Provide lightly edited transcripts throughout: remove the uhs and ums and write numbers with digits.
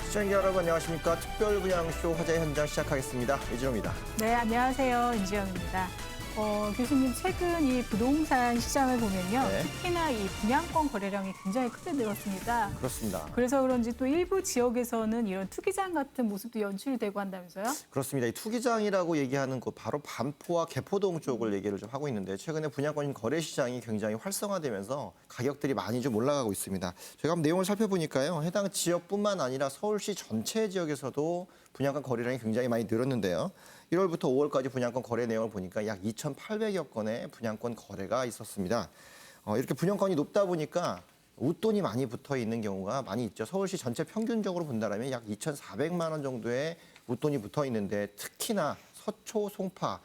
시청자 여러분 안녕하십니까. 특별분양쇼 화제 현장 시작하겠습니다. 이진호입니다. 네, 안녕하세요. 인지영입니다. 교수님, 최근 이 부동산 시장을 보면요. 네. 특히나 이 분양권 거래량이 굉장히 크게 늘었습니다. 그렇습니다. 그래서 그런지 또 일부 지역에서는 이런 투기장 같은 모습도 연출이 되고 한다면서요? 그렇습니다. 이 투기장이라고 얘기하는 곳 바로 반포와 개포동 쪽을 얘기를 좀 하고 있는데 최근에 분양권 거래 시장이 굉장히 활성화되면서 가격들이 많이 좀 올라가고 있습니다. 제가 한번 내용을 살펴보니까요. 해당 지역뿐만 아니라 서울시 전체 지역에서도 분양권 거래량이 굉장히 많이 늘었는데요. 1월부터 5월까지 분양권 거래 내용을 보니까 약 2,800여 건의 분양권 거래가 있었습니다. 이렇게 분양권이 높다 보니까 웃돈이 많이 붙어 있는 경우가 많이 있죠. 서울시 전체 평균적으로 본다면 약 2,400만 원 정도의 웃돈이 붙어 있는데 특히나 서초, 송파,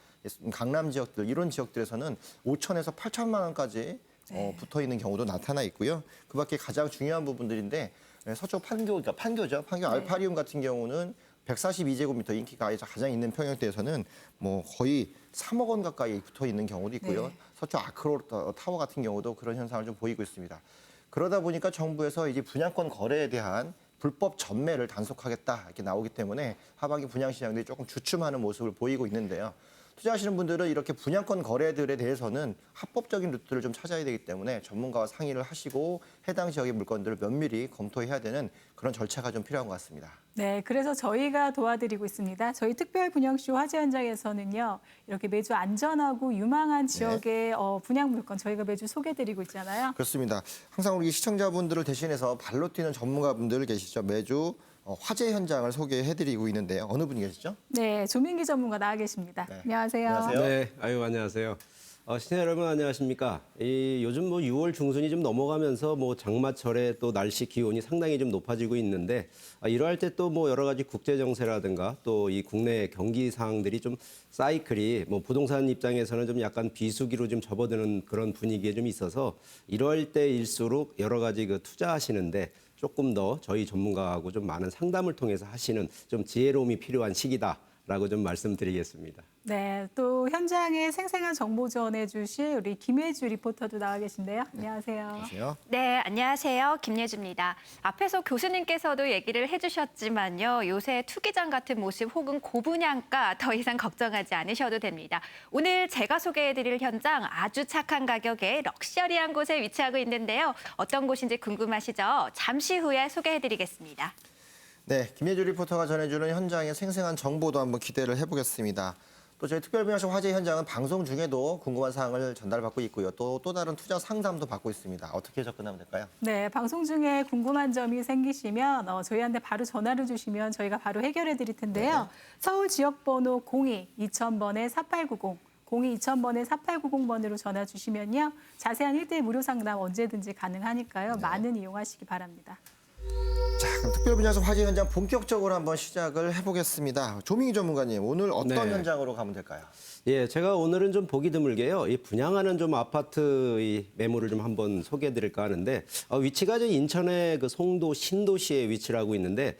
강남 지역들 이런 지역들에서는 5천에서 8천만 원까지 붙어 있는 경우도 나타나 있고요. 그밖에 가장 중요한 부분들인데 서초 판교, 그러니까 판교죠. 판교 알파리움 같은 경우는 142제곱미터 인기가 가장 있는 평형대에서는 뭐 거의 3억 원 가까이 붙어 있는 경우도 있고요. 네. 서초 아크로 타워 같은 경우도 그런 현상을 좀 보이고 있습니다. 그러다 보니까 정부에서 이제 분양권 거래에 대한 불법 전매를 단속하겠다 이렇게 나오기 때문에 하반기 분양 시장들이 조금 주춤하는 모습을 보이고 있는데요. 투자하시는 분들은 이렇게 분양권 거래들에 대해서는 합법적인 루트를 좀 찾아야 되기 때문에 전문가와 상의를 하시고 해당 지역의 물건들을 면밀히 검토해야 되는 그런 절차가 좀 필요한 것 같습니다. 네, 그래서 저희가 도와드리고 있습니다. 저희 특별 분양쇼 화제 현장에서는요, 이렇게 매주 안전하고 유망한 지역의 분양 물건 저희가 매주 소개드리고 있잖아요. 그렇습니다. 항상 우리 시청자분들을 대신해서 발로 뛰는 전문가분들 계시죠. 매주 화재 현장을 소개해드리고 있는데요. 어느 분이 계시죠? 네, 조민기 전문가 나와 계십니다. 네. 안녕하세요. 안녕하세요. 네, 안녕하세요. 시청자 여러분 안녕하십니까? 요즘 6월 중순이 좀 넘어가면서 장마철에 또 날씨 기온이 상당히 좀 높아지고 있는데 이러할 때 또 여러 가지 국제 정세라든가 또 이 국내 경기 상황들이 좀 사이클이 부동산 입장에서는 좀 약간 비수기로 좀 접어드는 그런 분위기에 좀 있어서 이럴 때일수록 여러 가지 투자하시는데 조금 더 저희 전문가하고 좀 많은 상담을 통해서 하시는 좀 지혜로움이 필요한 시기다라고 좀 말씀드리겠습니다. 네, 또 현장에 생생한 정보 전해주실 우리 김혜주 리포터도 나와 계신데요. 안녕하세요. 안녕하세요. 네, 안녕하세요. 김예주입니다. 앞에서 교수님께서도 얘기를 해주셨지만요. 요새 투기장 같은 모습 혹은 고분양가 더 이상 걱정하지 않으셔도 됩니다. 오늘 제가 소개해드릴 현장 아주 착한 가격에 럭셔리한 곳에 위치하고 있는데요. 어떤 곳인지 궁금하시죠? 잠시 후에 소개해드리겠습니다. 네, 김예주 리포터가 전해주는 현장의 생생한 정보도 한번 기대를 해보겠습니다. 또 저희 특별분야쇼 화재 현장은 방송 중에도 궁금한 사항을 전달받고 있고요. 또 다른 투자 상담도 받고 있습니다. 어떻게 접근하면 될까요? 네, 방송 중에 궁금한 점이 생기시면 저희한테 바로 전화를 주시면 저희가 바로 해결해 드릴 텐데요. 서울 지역번호 02-2000번에 4890, 02-2000번에 4890번으로 전화 주시면요. 자세한 1대1 무료 상담 언제든지 가능하니까요. 많은 이용하시기 바랍니다. 자, 그럼 특별분야소 화재 현장 본격적으로 한번 시작을 해보겠습니다. 조민기 전문가님, 오늘 어떤 네. 현장으로 가면 될까요? 예, 제가 오늘은 좀 보기 드물게요. 이 분양하는 좀 아파트 이 매물을 좀 한번 소개해드릴까 하는데 위치가 이제 인천의 송도 신도시에 위치를 하고 있는데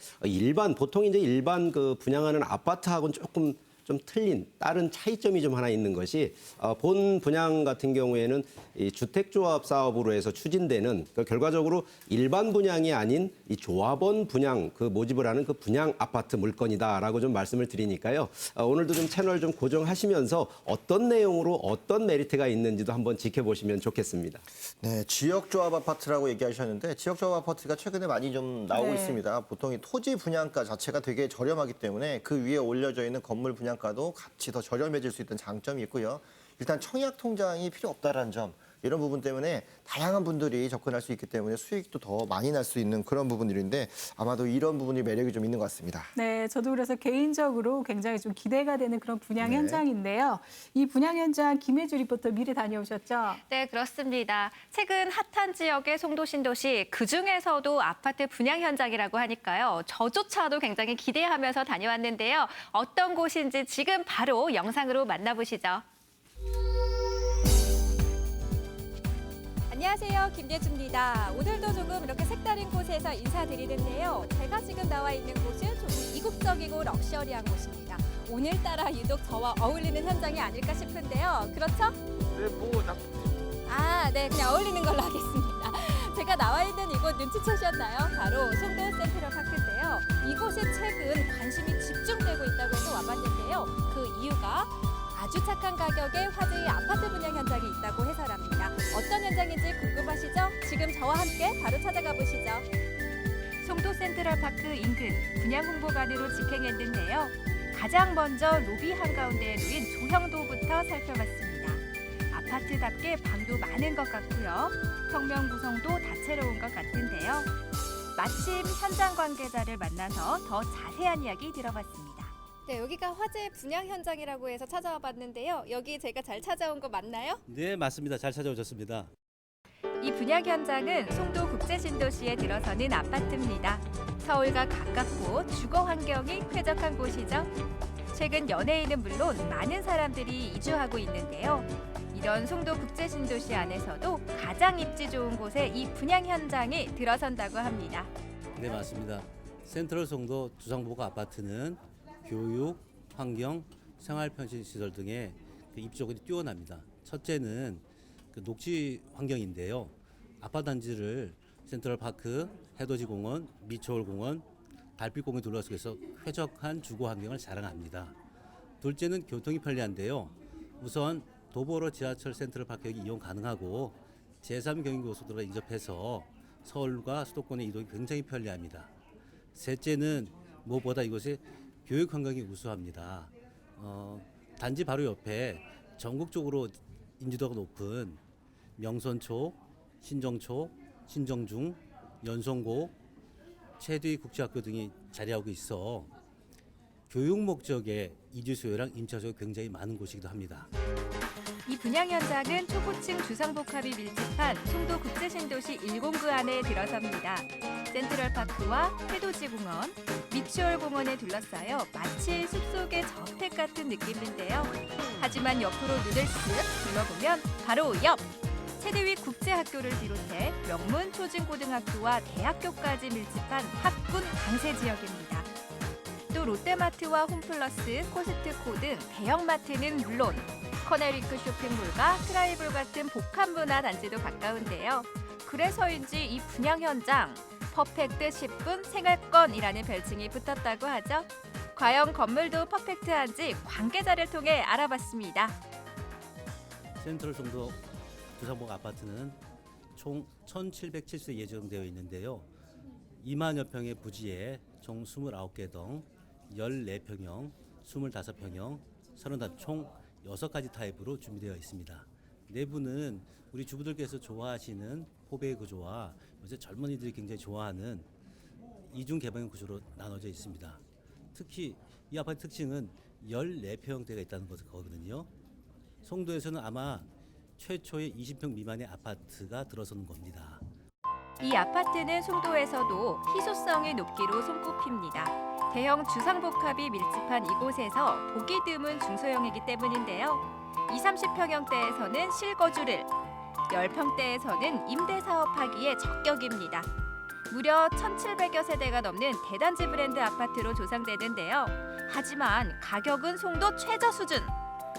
보통 이제 일반 분양하는 아파트하고는 조금 좀 틀린 다른 차이점이 좀 하나 있는 것이 본 분양 같은 경우에는 이 주택조합 사업으로 해서 추진되는 결과적으로 일반 분양이 아닌 이 조합원 분양 모집을 하는 분양 아파트 물건이다라고 좀 말씀을 드리니까요. 오늘도 좀 채널 좀 고정하시면서 어떤 내용으로 어떤 메리트가 있는지도 한번 지켜보시면 좋겠습니다. 네, 지역조합 아파트라고 얘기하셨는데 지역조합 아파트가 최근에 많이 좀 나오고 네. 있습니다. 보통 이 토지 분양가 자체가 되게 저렴하기 때문에 그 위에 올려져 있는 건물 분양가도 같이 더 저렴해질 수 있다는 장점이 있고요. 일단 청약 통장이 필요 없다는 점, 이런 부분 때문에 다양한 분들이 접근할 수 있기 때문에 수익도 더 많이 날 수 있는 그런 부분들인데 아마도 이런 부분이 매력이 좀 있는 것 같습니다. 네, 저도 그래서 개인적으로 굉장히 좀 기대가 되는 그런 분양 네. 현장인데요. 이 분양 현장 김혜주 리포터 미리 다녀오셨죠? 네, 그렇습니다. 최근 핫한 지역의 송도 신도시, 그중에서도 아파트 분양 현장이라고 하니까요. 저조차도 굉장히 기대하면서 다녀왔는데요. 어떤 곳인지 지금 바로 영상으로 만나보시죠. 안녕하세요, 김예주입니다. 오늘도 조금 이렇게 색다른 곳에서 인사드리는데요. 제가 지금 나와 있는 곳은 조금 이국적이고 럭셔리한 곳입니다. 오늘따라 유독 저와 어울리는 현장이 아닐까 싶은데요. 그렇죠? 네, 네, 그냥 어울리는 걸로 하겠습니다. 제가 나와 있는 이곳 눈치채셨나요? 바로 송도 센트럴파크인데요. 이곳에 최근 관심이 집중되고 있다고 해서 와봤는데요. 그 이유가 아주 착한 가격에 화제의 아파트 분양 현장이 있다고 해서랍니다. 어떤 현장인지 궁금하시죠? 지금 저와 함께 바로 찾아가 보시죠. 송도 센트럴파크 인근 분양 홍보관으로 직행했는데요. 가장 먼저 로비 한가운데에 놓인 조형도부터 살펴봤습니다. 아파트답게 방도 많은 것 같고요. 평면 구성도 다채로운 것 같은데요. 마침 현장 관계자를 만나서 더 자세한 이야기 들어봤습니다. 네, 여기가 화재 분양 현장이라고 해서 찾아와 봤는데요. 여기 제가 잘 찾아온 거 맞나요? 네, 맞습니다. 잘 찾아오셨습니다. 이 분양 현장은 송도 국제신도시에 들어서는 아파트입니다. 서울과 가깝고 주거 환경이 쾌적한 곳이죠. 최근 연예인은 물론 많은 사람들이 이주하고 있는데요. 이런 송도 국제신도시 안에서도 가장 입지 좋은 곳에 이 분양 현장이 들어선다고 합니다. 네, 맞습니다. 센트럴 송도 두상보가 아파트는 교육, 환경, 생활편의시설 등의 입지조건이 뛰어납니다. 첫째는 녹지 환경인데요. 아파트 단지를 센트럴파크, 해돋이공원, 미추홀공원, 달빛공원에 둘러싸서 쾌적한 주거 환경을 자랑합니다. 둘째는 교통이 편리한데요. 우선 도보로 지하철 센트럴파크역이 이용 가능하고 제3경인고속도로가 인접해서 서울과 수도권의 이동이 굉장히 편리합니다. 셋째는 무엇보다 이곳에 교육 환경이 우수합니다. 단지 바로 옆에 전국적으로 인지도가 높은 명선초, 신정초, 신정중, 연성고, 최두희 국제학교 등이 자리하고 있어 교육 목적의 이주 수요랑 임차 수요가 굉장히 많은 곳이기도 합니다. 이 분양 현장은 초고층 주상복합이 밀집한 송도 국제신도시 109 안에 들어섭니다. 센트럴파크와 해돋이공원, 미추홀공원에 둘러싸여 마치 숲속의 저택 같은 느낌인데요. 하지만 옆으로 눈을 쓱 둘러보면 바로 옆! 최대위 국제학교를 비롯해 명문 초중고등학교와 대학교까지 밀집한 학군 강세 지역입니다. 또 롯데마트와 홈플러스, 코스트코 등 대형마트는 물론 커넬위크 쇼핑몰과 트라이블 같은 복합문화 단지도 가까운데요. 그래서인지 이 분양 현장 퍼펙트 10분 생활권이라는 별칭이 붙었다고 하죠. 과연 건물도 퍼펙트한지 관계자를 통해 알아봤습니다. 센트럴 송도 두상복 아파트는 총 1,707세 예정되어 있는데요. 2만여 평의 부지에 총 29개 동, 14평형, 25평형, 35 총 6가지 타입으로 준비되어 있습니다. 내부는 우리 주부들께서 좋아하시는 포베이 구조와 요새 젊은이들이 굉장히 좋아하는 이중 개방형 구조로 나눠져 있습니다. 특히 이 아파트 특징은 14평형대가 있다는 거거든요. 송도에서는 아마 최초의 20평 미만의 아파트가 들어서는 겁니다. 이 아파트는 송도에서도 희소성이 높기로 손꼽힙니다. 대형 주상복합이 밀집한 이곳에서 보기 드문 중소형이기 때문인데요. 20, 30평형대에서는 실거주를, 10평대에서는 임대사업하기에 적격입니다. 무려 1,700여 세대가 넘는 대단지 브랜드 아파트로 조성되는데요. 하지만 가격은 송도 최저 수준,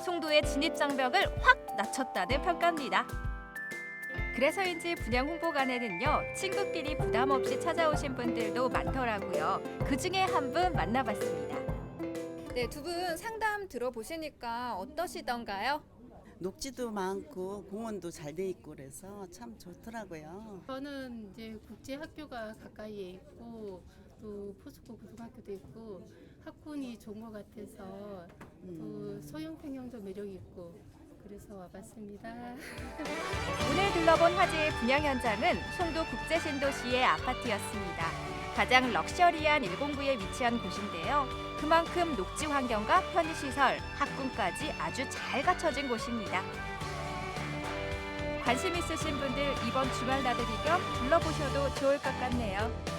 송도의 진입장벽을 확 낮췄다는 평가입니다. 그래서인지 분양 홍보관에는요, 친구끼리 부담 없이 찾아오신 분들도 많더라고요. 그중에 한 분 만나봤습니다. 네, 두 분 상담 들어보시니까 어떠시던가요? 녹지도 많고 공원도 잘 돼 있고 그래서 참 좋더라고요. 저는 이제 국제 학교가 가까이에 있고 또 포스코 고등학교도 있고 학군이 좋은 것 같아서 또 소형 평형도 매력 있고 그래서 와봤습니다. 오늘 둘러본 화제의 분양 현장은 송도 국제신도시의 아파트였습니다. 가장 럭셔리한 109에 위치한 곳인데요. 그만큼 녹지 환경과 편의시설, 학군까지 아주 잘 갖춰진 곳입니다. 관심 있으신 분들 이번 주말 나들이 겸 둘러보셔도 좋을 것 같네요.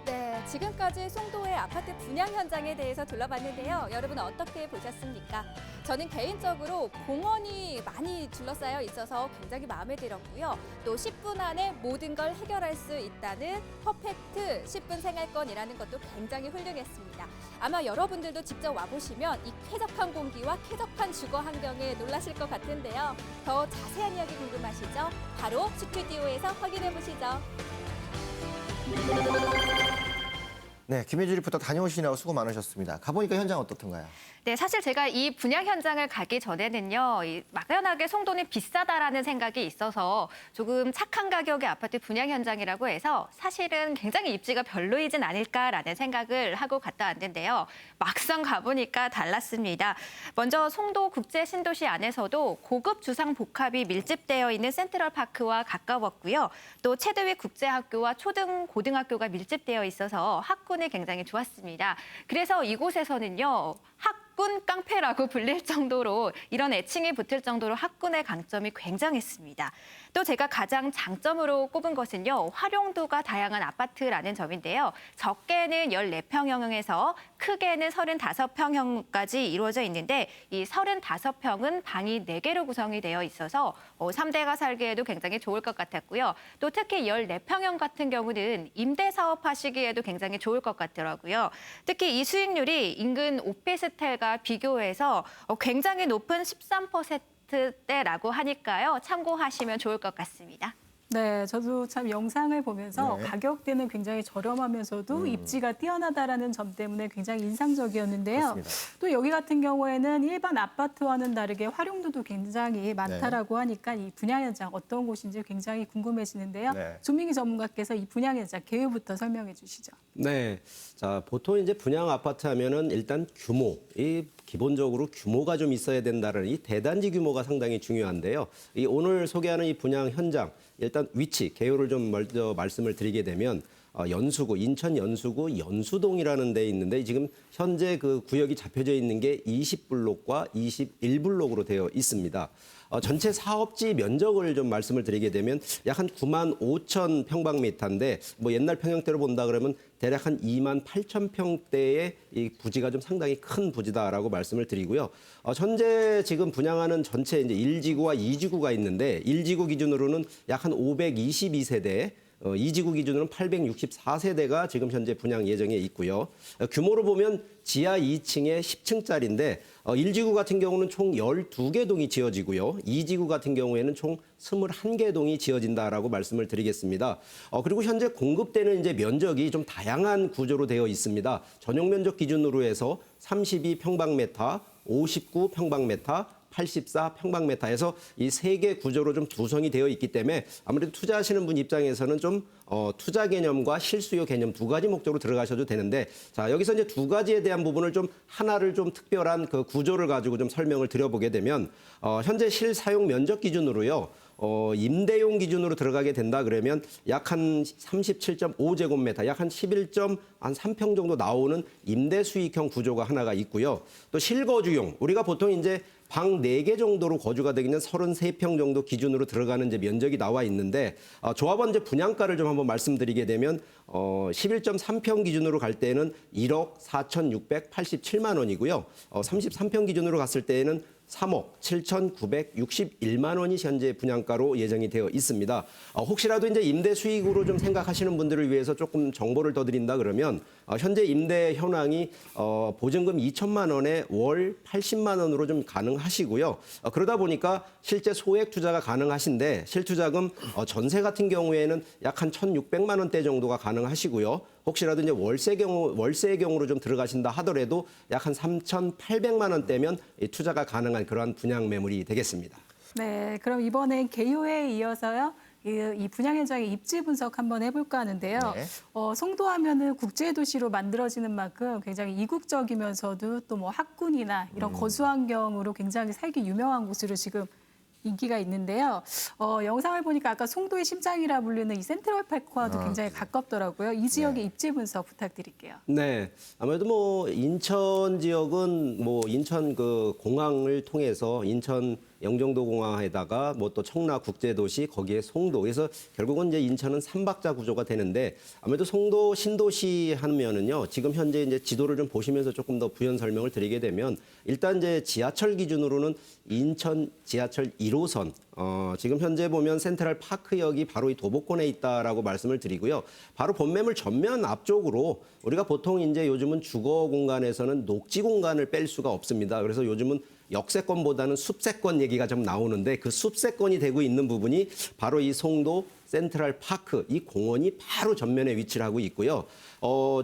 네, 지금까지 송도의 아파트 분양 현장에 대해서 둘러봤는데요. 여러분 어떻게 보셨습니까? 저는 개인적으로 공원이 많이 둘러싸여 있어서 굉장히 마음에 들었고요. 또 10분 안에 모든 걸 해결할 수 있다는 퍼펙트 10분 생활권이라는 것도 굉장히 훌륭했습니다. 아마 여러분들도 직접 와보시면 이 쾌적한 공기와 쾌적한 주거 환경에 놀라실 것 같은데요. 더 자세한 이야기 궁금하시죠? 바로 스튜디오에서 확인해 보시죠. 네, 김혜주 리포터 다녀오시느라고 수고 많으셨습니다. 가보니까 현장 어떻던가요? 네, 사실 제가 이 분양 현장을 가기 전에는요, 막연하게 송도는 비싸다라는 생각이 있어서 조금 착한 가격의 아파트 분양 현장이라고 해서 사실은 굉장히 입지가 별로이진 않을까라는 생각을 하고 갔다 왔는데요. 막상 가보니까 달랐습니다. 먼저 송도 국제 신도시 안에서도 고급 주상 복합이 밀집되어 있는 센트럴파크와 가까웠고요. 또 체드윅 국제학교와 초등 고등학교가 밀집되어 있어서 학군이 굉장히 좋았습니다. 그래서 이곳에서는요, 학군 깡패라고 불릴 정도로 이런 애칭이 붙을 정도로 학군의 강점이 굉장했습니다. 또 제가 가장 장점으로 꼽은 것은요, 활용도가 다양한 아파트라는 점인데요. 적게는 14평형에서 크게는 35평형까지 이루어져 있는데 이 35평은 방이 4개로 구성이 되어 있어서 3대가 살기에도 굉장히 좋을 것 같았고요. 또 특히 14평형 같은 경우는 임대 사업하시기에도 굉장히 좋을 것 같더라고요. 특히 이 수익률이 인근 오피스텔과 비교해서 굉장히 높은 13%대라고 하니까요. 참고하시면 좋을 것 같습니다. 네, 저도 참 영상을 보면서 네. 가격대는 굉장히 저렴하면서도 입지가 뛰어나다라는 점 때문에 굉장히 인상적이었는데요. 그렇습니다. 또 여기 같은 경우에는 일반 아파트와는 다르게 활용도도 굉장히 많다라고 하니까 이 분양 현장 어떤 곳인지 굉장히 궁금해지는데요. 네. 조민기 전문가께서 이 분양 현장 개요부터 설명해 주시죠. 네. 자, 보통 이제 분양 아파트 하면은 일단 규모, 이 기본적으로 규모가 좀 있어야 된다는 이 대단지 규모가 상당히 중요한데요. 이 오늘 소개하는 이 분양 현장, 일단 위치, 개요를 좀 먼저 말씀을 드리게 되면 연수구, 인천 연수구 연수동이라는 데 있는데 지금 현재 그 구역이 잡혀져 있는 게 20블록과 21블록으로 되어 있습니다. 전체 사업지 면적을 좀 말씀을 드리게 되면 약 한 9만 5천 평방미터인데 뭐 옛날 평형대로 본다 그러면 대략 한 2만 8천 평대의 이 부지가 좀 상당히 큰 부지다라고 말씀을 드리고요. 현재 지금 분양하는 전체 이제 1지구와 2지구가 있는데 1지구 기준으로는 약 한 522세대, 2지구 기준으로는 864세대가 지금 현재 분양 예정에 있고요. 규모로 보면 지하 2층에 10층짜리인데 1지구 같은 경우는 총 12개 동이 지어지고요. 2지구 같은 경우에는 총 21개 동이 지어진다라고 말씀을 드리겠습니다. 그리고 현재 공급되는 이제 면적이 좀 다양한 구조로 되어 있습니다. 전용 면적 기준으로 해서 32평방미터, 59평방미터, 84평방미터에서 이 세 개 구조로 좀 구성이 되어 있기 때문에 아무래도 투자하시는 분 입장에서는 좀 투자 개념과 실수요 개념 두 가지 목적으로 들어가셔도 되는데 자 여기서 이제 두 가지에 대한 부분을 좀 하나를 좀 특별한 그 구조를 가지고 좀 설명을 드려보게 되면 현재 실사용 면적 기준으로요. 임대용 기준으로 들어가게 된다 그러면 약 한 37.5제곱미터, 약 한 11.3평 정도 나오는 임대 수익형 구조가 하나가 있고요. 또 실거주용, 우리가 보통 이제 방 4개 정도로 거주가 되기는 33평 정도 기준으로 들어가는 이제 면적이 나와 있는데 조합원 이제 분양가를 좀 한번 말씀드리게 되면 11.3평 기준으로 갈 때는 1억 4,687만 원이고요. 33평 기준으로 갔을 때에는 3억 7,961만 원이 현재 분양가로 예정이 되어 있습니다. 혹시라도 이제 임대 수익으로 좀 생각하시는 분들을 위해서 조금 정보를 더 드린다 그러면 현재 임대 현황이 보증금 2천만 원에 월 80만 원으로 좀 가능하시고요. 그러다 보니까 실제 소액 투자가 가능하신데 실투자금 전세 같은 경우에는 약 한 1,600만 원대 정도가 가능하시고요. 혹시라도 이제 월세의 경우로 좀 들어가신다 하더라도 약 한 3,800만 원대면 투자가 가능한 그러한 분양 매물이 되겠습니다. 네, 그럼 이번엔 개요에 이어서요. 이 분양 현장의 입지 분석 한번 해볼까 하는데요. 네. 송도하면은 국제도시로 만들어지는 만큼 굉장히 이국적이면서도 또 뭐 학군이나 이런 거주 환경으로 굉장히 살기 유명한 곳으로 지금 인기가 있는데요. 영상을 보니까 아까 송도의 심장이라 불리는 이 센트럴파크와도 굉장히 가깝더라고요. 이 지역의 입지 분석 부탁드릴게요. 네, 아무래도 뭐 인천 지역은 뭐 인천 그 공항을 통해서 인천 영종도 공항에다가 뭐 또 청라 국제도시 거기에 송도 그래서 결국은 이제 인천은 3박자 구조가 되는데 아무래도 송도 신도시 하면은요 지금 현재 이제 지도를 좀 보시면서 조금 더 부연 설명을 드리게 되면 일단 이제 지하철 기준으로는 인천 지하철 1호선 지금 현재 보면 센트럴 파크역이 바로 이 도보권에 있다라고 말씀을 드리고요. 바로 본매물 전면 앞쪽으로 우리가 보통 이제 요즘은 주거 공간에서는 녹지 공간을 뺄 수가 없습니다. 그래서 요즘은 역세권보다는 숲세권 얘기가 좀 나오는데 그 숲세권이 되고 있는 부분이 바로 이 송도 센트럴 파크 이 공원이 바로 전면에 위치를 하고 있고요.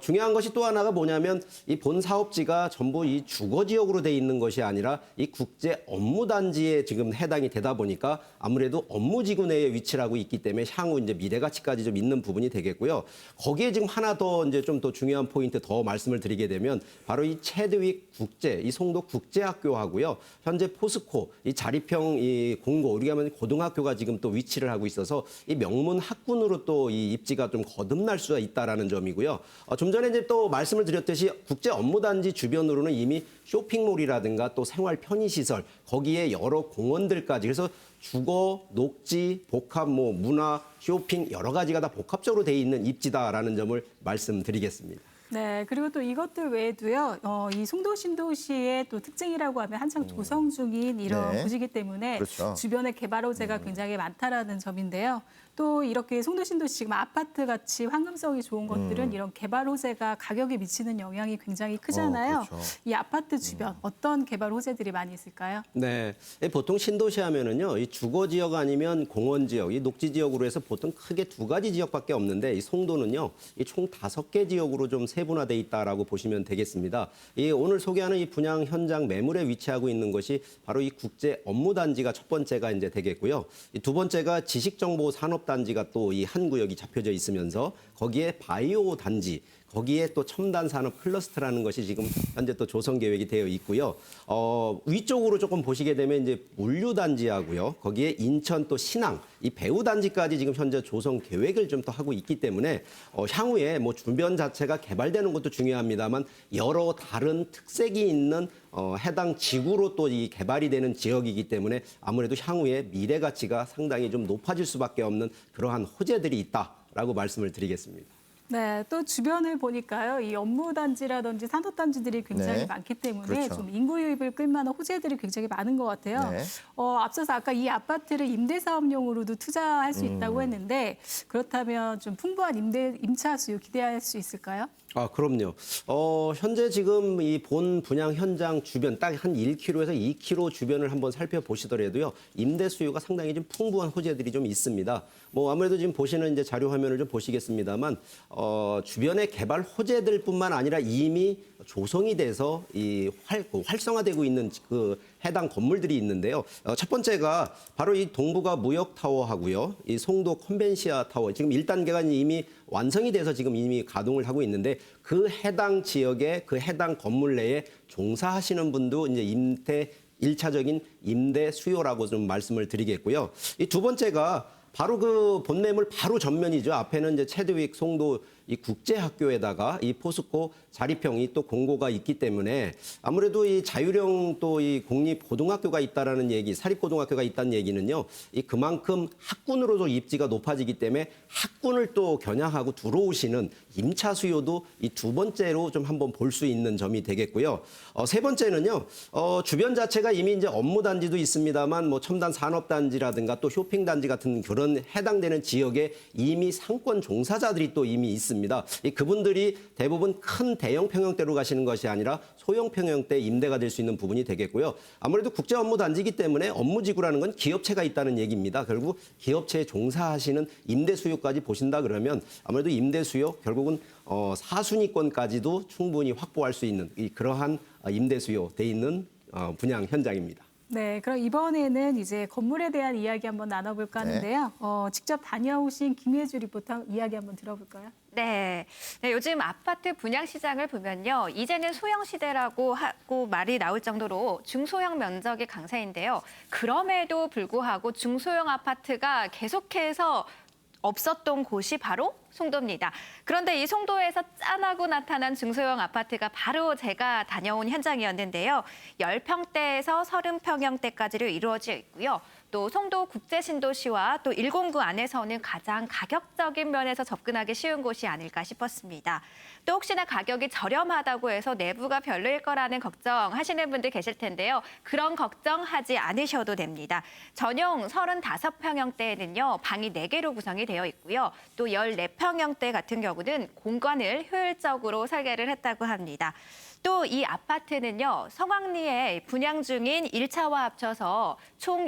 중요한 것이 또 하나가 뭐냐면 이 본 사업지가 전부 이 주거 지역으로 돼 있는 것이 아니라 이 국제 업무 단지에 지금 해당이 되다 보니까 아무래도 업무지구 내에 위치를 하고 있기 때문에 향후 이제 미래 가치까지 좀 있는 부분이 되겠고요. 거기에 지금 하나 더 이제 좀 더 중요한 포인트 더 말씀을 드리게 되면 바로 이 체드윅 국제 이 송도 국제학교하고요. 현재 포스코 이 자립형 이 공고 우리가 하면 고등학교가 지금 또 위치를 하고 있어서 이 명문 학군으로 또 이 입지가 좀 거듭날 수가 있다라는 점이고요. 좀 전에 이제 또 말씀을 드렸듯이 국제 업무단지 주변으로는 이미 쇼핑몰이라든가 또 생활 편의시설 거기에 여러 공원들까지 그래서 주거, 녹지, 복합, 문화, 쇼핑 여러 가지가 다 복합적으로 돼 있는 입지다라는 점을 말씀드리겠습니다. 네, 그리고 또 이것들 외에도요, 이 송도 신도시의 또 특징이라고 하면 한창 조성 중인 이런 네. 곳이기 때문에 그렇죠. 주변에 개발 호재가 굉장히 많다라는 점인데요. 또 이렇게 송도 신도시 지금 아파트 같이 황금성이 좋은 것들은 이런 개발 호재가 가격에 미치는 영향이 굉장히 크잖아요. 그렇죠. 이 아파트 주변 어떤 개발 호재들이 많이 있을까요? 네, 보통 신도시 하면은요, 이 주거 지역 아니면 공원 지역, 이 녹지 지역으로 해서 보통 크게 두 가지 지역밖에 없는데 이 송도는요, 이 총 5개 지역으로 좀 세분화돼 있다라고 보시면 되겠습니다. 이 오늘 소개하는 이 분양 현장 매물에 위치하고 있는 것이 바로 이 국제 업무 단지가 첫 번째가 이제 되겠고요. 이 두 번째가 지식정보 산업 단지가 또 이 한 구역이 잡혀져 있으면서 거기에 바이오 단지 거기에 또 첨단 산업 클러스터라는 것이 지금 현재 또 조성 계획이 되어 있고요. 위쪽으로 조금 보시게 되면 이제 물류 단지하고요. 거기에 인천 또 신항 이 배후 단지까지 지금 현재 조성 계획을 좀 또 하고 있기 때문에 향후에 주변 자체가 개발되는 것도 중요합니다만 여러 다른 특색이 있는 해당 지구로 또 이 개발이 되는 지역이기 때문에 아무래도 향후에 미래 가치가 상당히 좀 높아질 수밖에 없는 그러한 호재들이 있다라고 말씀을 드리겠습니다. 네, 또 주변을 보니까요, 이 업무단지라든지 산업단지들이 굉장히 네. 많기 때문에 그렇죠. 좀 인구 유입을 끌만한 호재들이 굉장히 많은 것 같아요. 네. 앞서서 아까 이 아파트를 임대사업용으로도 투자할 수 있다고 했는데 그렇다면 좀 풍부한 임차 수요 기대할 수 있을까요? 그럼요. 현재 지금 이 본 분양 현장 주변 딱 한 1km에서 2km 주변을 한번 살펴보시더라도요. 임대 수요가 상당히 좀 풍부한 호재들이 좀 있습니다. 아무래도 지금 보시는 이제 자료 화면을 좀 보시겠습니다만 주변의 개발 호재들뿐만 아니라 이미 조성이 돼서 활성화되고 있는 그 해당 건물들이 있는데요. 첫 번째가 바로 이 동부가 무역타워하고요. 이 송도 컨벤시아 타워. 지금 1단계가 이미 완성이 돼서 지금 이미 가동을 하고 있는데 그 해당 지역에 그 해당 건물 내에 종사하시는 분도 이제 일차적인 임대 수요라고 좀 말씀을 드리겠고요. 이 두 번째가 바로 그 본매물 바로 전면이죠. 앞에는 이제 체드윅 송도 이 국제학교에다가 이 포스코 자립형이 또 공고가 있기 때문에 아무래도 이 자율형 또 이 공립고등학교가 있다라는 얘기, 사립고등학교가 있다는 얘기는요. 이 그만큼 학군으로도 입지가 높아지기 때문에 학군을 또 겨냥하고 들어오시는 임차 수요도 이 두 번째로 좀 한번 볼 수 있는 점이 되겠고요. 세 번째는요. 주변 자체가 이미 이제 업무 단지도 있습니다만 첨단 산업 단지라든가 또 쇼핑 단지 같은 그런 해당되는 지역에 이미 상권 종사자들이 또 이미 있습니다. 그분들이 대부분 큰 대형 평형대로 가시는 것이 아니라 소형 평형대 임대가 될 수 있는 부분이 되겠고요. 아무래도 국제 업무 단지이기 때문에 업무지구라는 건 기업체가 있다는 얘기입니다. 결국 기업체에 종사하시는 임대 수요까지 보신다 그러면 아무래도 임대 수요 결국은 사순위권까지도 충분히 확보할 수 있는 그러한 임대 수요 돼 있는 분양 현장입니다. 네, 그럼 이번에는 이제 건물에 대한 이야기 한번 나눠볼까 하는데요. 직접 다녀오신 김예주 리포터 이야기 한번 들어볼까요? 네. 요즘 아파트 분양 시장을 보면요. 이제는 소형 시대라고 하고 말이 나올 정도로 중소형 면적이 강세인데요. 그럼에도 불구하고 중소형 아파트가 계속해서 없었던 곳이 바로 송도입니다. 그런데 이 송도에서 짠하고 나타난 중소형 아파트가 바로 제가 다녀온 현장이었는데요. 10평대에서 30평형대까지로 이루어져 있고요. 또 송도 국제신도시와 또 109 안에서는 가장 가격적인 면에서 접근하기 쉬운 곳이 아닐까 싶었습니다. 또 혹시나 가격이 저렴하다고 해서 내부가 별로일 거라는 걱정하시는 분들 계실 텐데요. 그런 걱정하지 않으셔도 됩니다. 전용 35평형대에는요. 방이 4개로 구성이 되어 있고요. 또 14평형대 같은 경우는 공간을 효율적으로 설계를 했다고 합니다. 또 이 아파트는요. 성황리에 분양 중인 1차와 합쳐서 총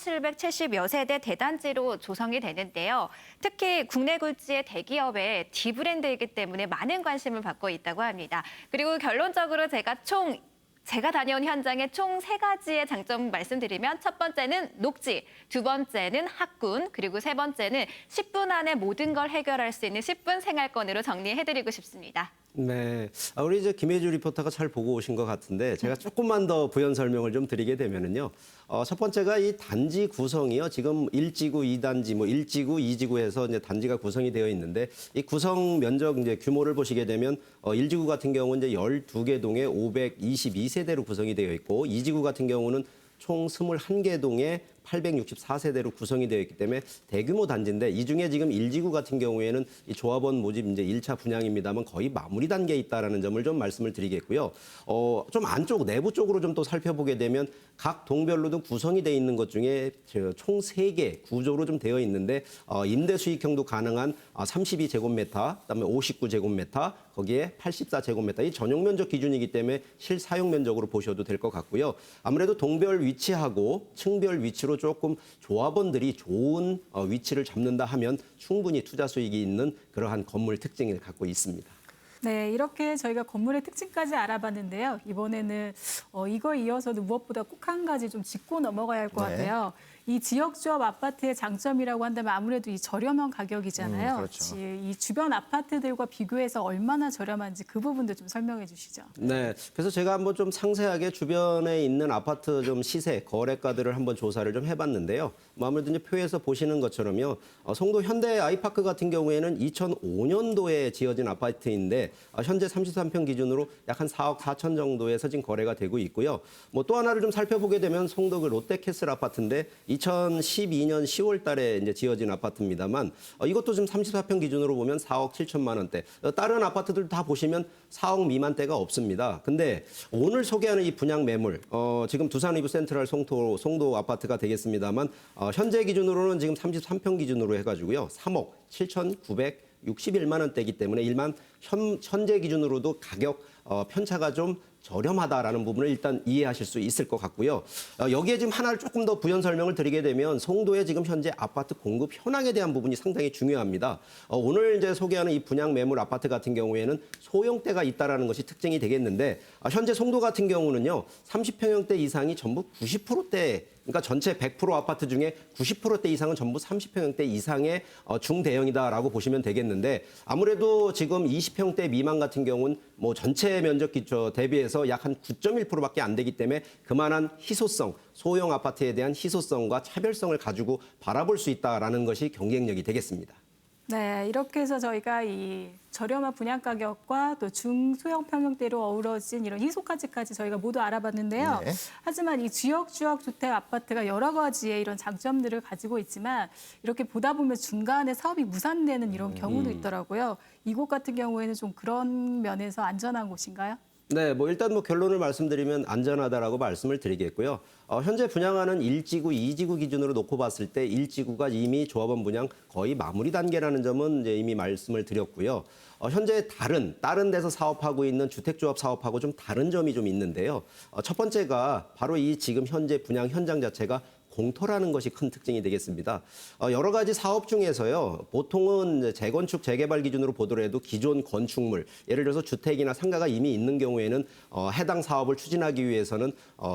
1,770여 세대 대단지로 조성이 되는데요. 특히 국내 굴지의 대기업의 D브랜드이기 때문에 많은 관심을 받고 있다고 합니다. 그리고 결론적으로 제가 다녀온 현장에 총 3가지의 장점 말씀드리면 첫 번째는 녹지, 두 번째는 학군, 그리고 세 번째는 10분 안에 모든 걸 해결할 수 있는 10분 생활권으로 정리해드리고 싶습니다. 네, 우리 이제 김혜주 리포터가 잘 보고 오신 것 같은데 제가 조금만 더 부연 설명을 좀 드리게 되면은요. 첫 번째가 이 단지 구성이요. 지금 1지구, 2단지, 뭐 1지구, 2지구 해서 이제 단지가 구성이 되어 있는데 이 구성 면적 이제 규모를 보시게 되면 1지구 같은 경우는 이제 12개 동에 522세대로 구성이 되어 있고 2지구 같은 경우는 총 21개 동에 864세대로 구성이 되어 있기 때문에 대규모 단지인데 이 중에 지금 1지구 같은 경우에는 이 조합원 모집 이제 1차 분양입니다만 거의 마무리 단계에 있다라는 점을 좀 말씀을 드리겠고요. 좀 안쪽 내부 쪽으로 좀 또 살펴보게 되면 각 동별로도 구성이 되어 있는 것 중에 총 3개 구조로 좀 되어 있는데 임대 수익형도 가능한 32제곱미터, 그다음에 59제곱미터, 거기에 84제곱미터 이 전용 면적 기준이기 때문에 실사용 면적으로 보셔도 될 것 같고요. 아무래도 동별 위치하고 층별 위치로 조금 조합원들이 좋은 위치를 잡는다 하면 충분히 투자 수익이 있는 그러한 건물 특징을 갖고 있습니다. 네, 이렇게 저희가 건물의 특징까지 알아봤는데요. 이번에는 이거 이어서도 무엇보다 꼭 한 가지 좀 짚고 넘어가야 할 것 네. 같아요. 이 지역조합 아파트의 장점이라고 한다면 아무래도 이 저렴한 가격이잖아요. 그렇죠. 이 주변 아파트들과 비교해서 얼마나 저렴한지 그 부분도 좀 설명해 주시죠. 네, 그래서 제가 한번 좀 상세하게 주변에 있는 아파트 좀 시세, 거래가들을 한번 조사를 좀 해봤는데요. 뭐 아무래도 이제 표에서 보시는 것처럼요. 송도 현대 아이파크 같은 경우에는 2005년도에 지어진 아파트인데 현재 33평 기준으로 약 한 4억 4천 정도에서 지금 거래가 되고 있고요. 뭐 또 하나를 좀 살펴보게 되면 송도 그 롯데캐슬 아파트인데 2012년 10월 달에 이제 지어진 아파트입니다만 이것도 지금 34평 기준으로 보면 4억 7천만 원대. 다른 아파트들 다 보시면 4억 미만대가 없습니다. 근데 오늘 소개하는 이 분양 매물 지금 두산 리브 센트럴 송도 아파트가 되겠습니다만 현재 기준으로는 지금 33평 기준으로 해가지고요. 3억 7,961만 원대이기 때문에 일반 현재 기준으로도 가격 편차가 좀 저렴하다라는 부분을 일단 이해하실 수 있을 것 같고요. 여기에 지금 하나를 조금 더 부연 설명을 드리게 되면 송도의 지금 현재 아파트 공급 현황에 대한 부분이 상당히 중요합니다. 오늘 이제 소개하는 이 분양 매물 아파트 같은 경우에는 소형대가 있다라는 것이 특징이 되겠는데 현재 송도 같은 경우는요. 30평형대 이상이 전부 90%대 그러니까 전체 100% 아파트 중에 90%대 이상은 전부 30평형대 이상의 중대형이다라고 보시면 되겠는데 아무래도 지금 20평대 미만 같은 경우는 뭐 전체 면적 기초 대비해서 약 한 9.1%밖에 안 되기 때문에 그만한 희소성, 소형 아파트에 대한 희소성과 차별성을 가지고 바라볼 수 있다라는 것이 경쟁력이 되겠습니다. 네, 이렇게 해서 저희가 이 저렴한 분양 가격과 또 중소형 평형대로 어우러진 이런 희소가치까지 저희가 모두 알아봤는데요. 네. 하지만 이 지역 주택 아파트가 여러 가지의 이런 장점들을 가지고 있지만 이렇게 보다 보면 중간에 사업이 무산되는 이런 경우도 있더라고요. 이곳 같은 경우에는 좀 그런 면에서 안전한 곳인가요? 네, 뭐 일단 뭐 결론을 말씀드리면 안전하다라고 말씀을 드리겠고요. 현재 분양하는 1지구, 2지구 기준으로 놓고 봤을 때 1지구가 이미 조합원 분양 거의 마무리 단계라는 점은 이제 이미 말씀을 드렸고요. 현재 다른 데서 사업하고 있는 주택조합 사업하고 좀 다른 점이 좀 있는데요. 첫 번째가 바로 이 지금 현재 분양 현장 자체가 공터라는 것이 큰 특징이 되겠습니다. 여러 가지 사업 중에서요. 보통은 재건축, 재개발 기준으로 보더라도 기존 건축물, 예를 들어서 주택이나 상가가 이미 있는 경우에는 해당 사업을 추진하기 위해서는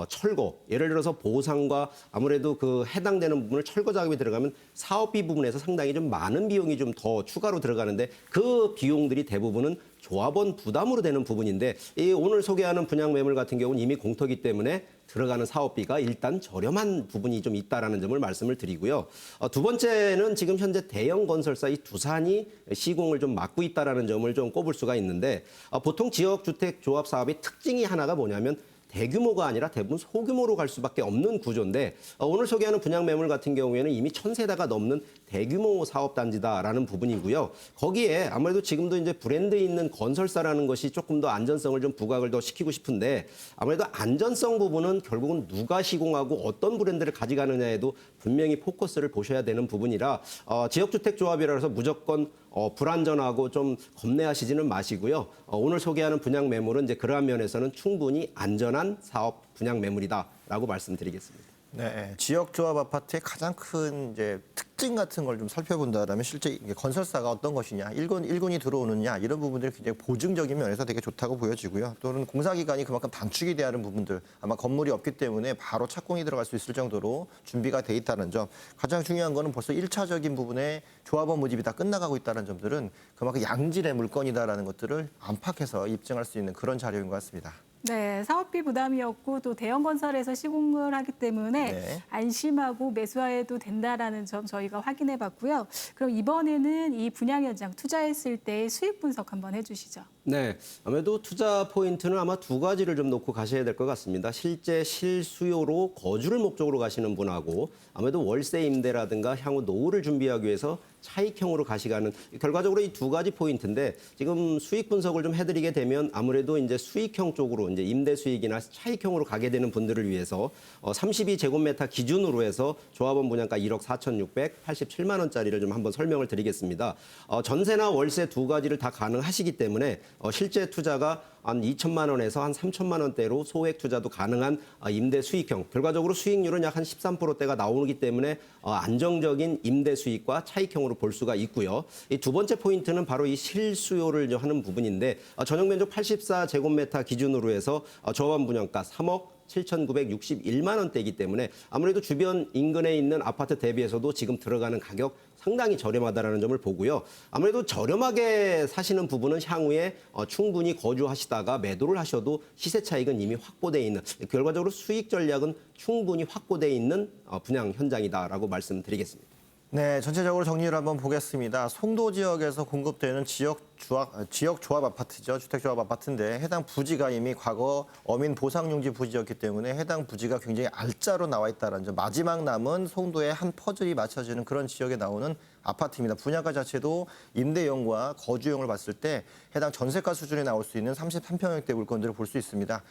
철거, 예를 들어서 보상과 아무래도 그 해당되는 부분을 철거 작업이 들어가면 사업비 부분에서 상당히 좀 많은 비용이 좀 더 추가로 들어가는데 그 비용들이 대부분은 조합원 부담으로 되는 부분인데 이 오늘 소개하는 분양 매물 같은 경우는 이미 공터기 때문에 들어가는 사업비가 일단 저렴한 부분이 좀 있다라는 점을 말씀을 드리고요. 두 번째는 지금 현재 대형 건설사 이 두산이 시공을 좀 맡고 있다라는 점을 좀 꼽을 수가 있는데 보통 지역 주택 조합 사업의 특징이 하나가 뭐냐면 대규모가 아니라 대부분 소규모로 갈 수밖에 없는 구조인데 오늘 소개하는 분양 매물 같은 경우에는 이미 1,000세대가 넘는 대규모 사업단지다라는 부분이고요. 거기에 아무래도 지금도 이제 브랜드 있는 건설사라는 것이 조금 더 안전성을 좀 부각을 더 시키고 싶은데 아무래도 안전성 부분은 결국은 누가 시공하고 어떤 브랜드를 가져가느냐에도 분명히 포커스를 보셔야 되는 부분이라 지역주택조합이라서 무조건 불안전하고 좀 겁내하시지는 마시고요. 오늘 소개하는 분양 매물은 이제 그러한 면에서는 충분히 안전한 사업 분양 매물이다라고 말씀드리겠습니다. 네, 지역 조합 아파트의 가장 큰 이제 특징 같은 걸 좀 살펴본다면 실제 이게 건설사가 어떤 것이냐, 일군이 들어오느냐 이런 부분들이 굉장히 보증적인 면에서 되게 좋다고 보여지고요. 또는 공사 기간이 그만큼 단축이 돼야 하는 부분들, 아마 건물이 없기 때문에 바로 착공이 들어갈 수 있을 정도로 준비가 돼 있다는 점. 가장 중요한 거는 벌써 1차적인 부분에 조합원 모집이 다 끝나가고 있다는 점들은 그만큼 양질의 물건이다라는 것들을 안팎에서 입증할 수 있는 그런 자료인 것 같습니다. 네, 사업비 부담이 없고 또 대형 건설에서 시공을 하기 때문에 네. 안심하고 매수해도 된다라는 점 저희가 확인해 봤고요. 그럼 이번에는 이 분양 현장 투자했을 때의 수익 분석 한번 해주시죠. 네, 아무래도 투자 포인트는 아마 두 가지를 좀 놓고 가셔야 될 것 같습니다. 실제 실수요로 거주를 목적으로 가시는 분하고 아무래도 월세 임대라든가 향후 노후를 준비하기 위해서 차익형으로 가시가는 결과적으로 이 두 가지 포인트인데 지금 수익 분석을 좀 해드리게 되면 아무래도 이제 수익형 쪽으로 이제 임대 수익이나 차익형으로 가게 되는 분들을 위해서 32제곱미터 기준으로 해서 조합원 분양가 1억 4,687만 원짜리를 좀 한번 설명을 드리겠습니다. 전세나 월세 두 가지를 다 가능하시기 때문에 실제 투자가 한 2천만 원에서 한 3천만 원대로 소액 투자도 가능한 임대 수익형. 결과적으로 수익률은 약 한 13%대가 나오기 때문에 안정적인 임대 수익과 차익형으로 볼 수가 있고요. 이 두 번째 포인트는 바로 이 실수요를 하는 부분인데 전용 면적 84제곱미터 기준으로 해서 조합원 분양가 3억 7,961만 원대이기 때문에 아무래도 주변 인근에 있는 아파트 대비해서도 지금 들어가는 가격 상당히 저렴하다는 점을 보고요. 아무래도 저렴하게 사시는 부분은 향후에 충분히 거주하시다가 매도를 하셔도 시세 차익은 이미 확보돼 있는 결과적으로 수익 전략은 충분히 확보돼 있는 분양 현장이다라고 말씀드리겠습니다. 네, 전체적으로 정리를 한번 보겠습니다. 송도 지역에서 공급되는 지역 조합 아파트죠. 주택조합 아파트인데 해당 부지가 이미 과거 어민 보상용지 부지였기 때문에 해당 부지가 굉장히 알짜로 나와 있다는 점. 마지막 남은 송도의 한 퍼즐이 맞춰지는 그런 지역에 나오는 아파트입니다. 분양가 자체도 임대용과 거주용을 봤을 때 해당 전세가 수준에 나올 수 있는 33평형대 물건들을 볼 수 있습니다.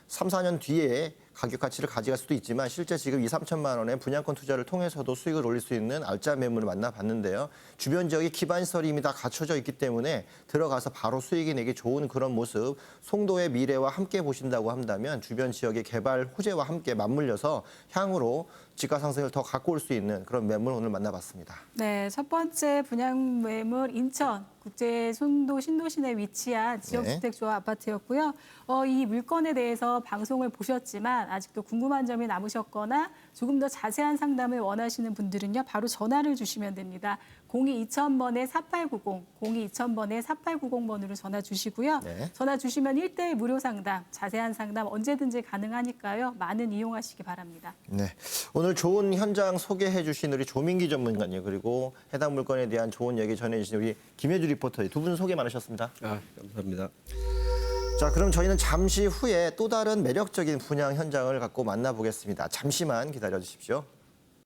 3, 4년 뒤에 가격 가치를 가져갈 수도 있지만 실제 지금 2, 3천만 원의 분양권 투자를 통해서도 수익을 올릴 수 있는 알짜 매물을 만나봤는데요. 주변 지역이 기반시설이 이미 다 갖춰져 있기 때문에 들어가서 바로 수익이 내기 좋은 그런 모습, 송도의 미래와 함께 보신다고 한다면 주변 지역의 개발 호재와 함께 맞물려서 향후로 지가 상승을 더 갖고 올 수 있는 그런 매물 오늘 만나봤습니다. 네, 첫 번째 분양 매물 인천 국제 송도 신도시내에 위치한 지역주택조합 아파트였고요. 이 물건에 대해서 방송을 보셨지만 아직도 궁금한 점이 남으셨거나 조금 더 자세한 상담을 원하시는 분들은요. 바로 전화를 주시면 됩니다. 02-2000번에-4890, 02-2000번에-4890번으로 전화 주시고요. 네. 전화 주시면 1:1 무료 상담, 자세한 상담 언제든지 가능하니까요. 많은 이용하시기 바랍니다. 네, 오늘 좋은 현장 소개해 주신 우리 조민기 전문가님 그리고 해당 물건에 대한 좋은 얘기 전해 주신 우리 김혜주 리포터 두 분 소개 많으셨습니다. 감사합니다. 자, 그럼 저희는 잠시 후에 또 다른 매력적인 분양 현장을 갖고 만나보겠습니다. 잠시만 기다려 주십시오.